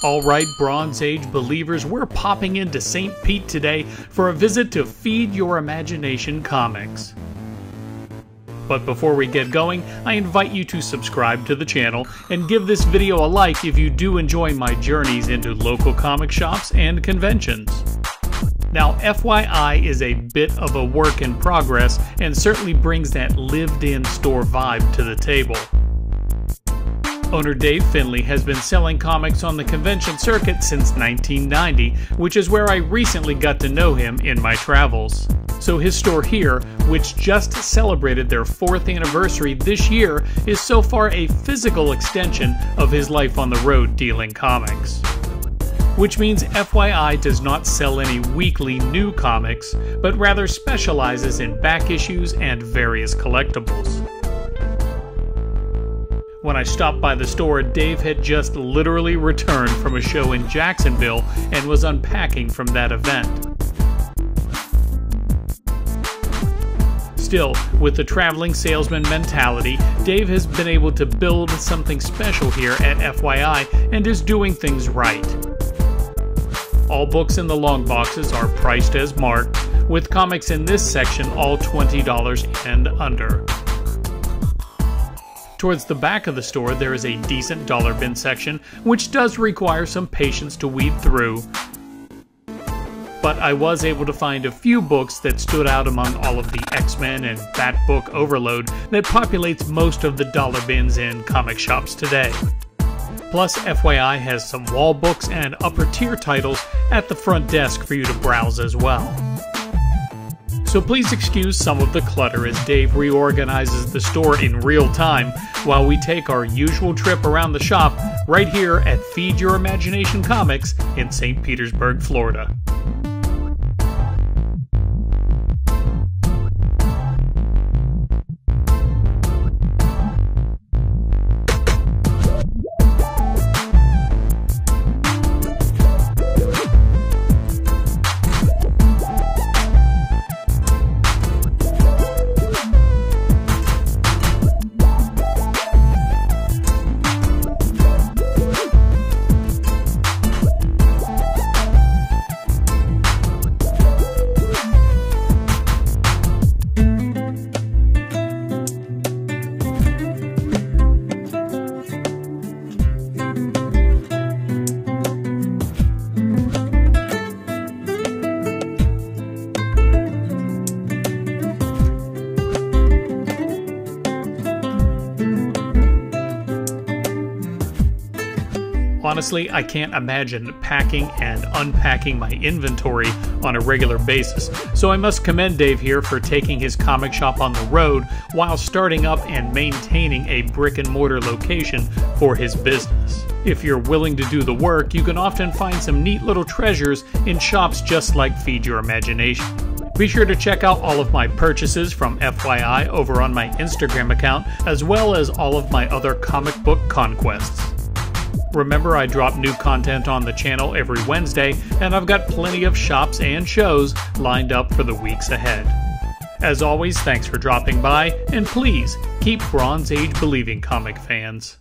Alright, Bronze Age believers, we're popping into St. Pete today for a visit to Feed Your Imagination Comics. But before we get going, I invite you to subscribe to the channel and give this video a like if you do enjoy my journeys into local comic shops and conventions. Now, FYI is a bit of a work in progress and certainly brings that lived-in store vibe to the table. Owner Dave Finley has been selling comics on the convention circuit since 1990, which is where I recently got to know him in my travels. So his store here, which just celebrated their 4th anniversary this year, is so far a physical extension of his life on the road dealing comics. Which means FYI does not sell any weekly new comics, but rather specializes in back issues and various collectibles. When I stopped by the store, Dave had just literally returned from a show in Jacksonville and was unpacking from that event. Still, with the traveling salesman mentality, Dave has been able to build something special here at FYI and is doing things right. All books in the long boxes are priced as marked, with comics in this section all $20 and under. Towards the back of the store there is a decent dollar bin section, which does require some patience to weed through. But I was able to find a few books that stood out among all of the X-Men and Bat book overload that populates most of the dollar bins in comic shops today. Plus, FYI has some wall books and upper tier titles at the front desk for you to browse as well. So please excuse some of the clutter as Dave reorganizes the store in real time while we take our usual trip around the shop right here at Feed Your Imagination Comics in St. Petersburg, Florida. Honestly, I can't imagine packing and unpacking my inventory on a regular basis, so I must commend Dave here for taking his comic shop on the road while starting up and maintaining a brick-and-mortar location for his business. If you're willing to do the work, you can often find some neat little treasures in shops just like Feed Your Imagination. Be sure to check out all of my purchases from FYI over on my Instagram account, as well as all of my other comic book conquests. Remember, I drop new content on the channel every Wednesday, and I've got plenty of shops and shows lined up for the weeks ahead. As always, thanks for dropping by, and please keep Bronze Age believing, comic fans.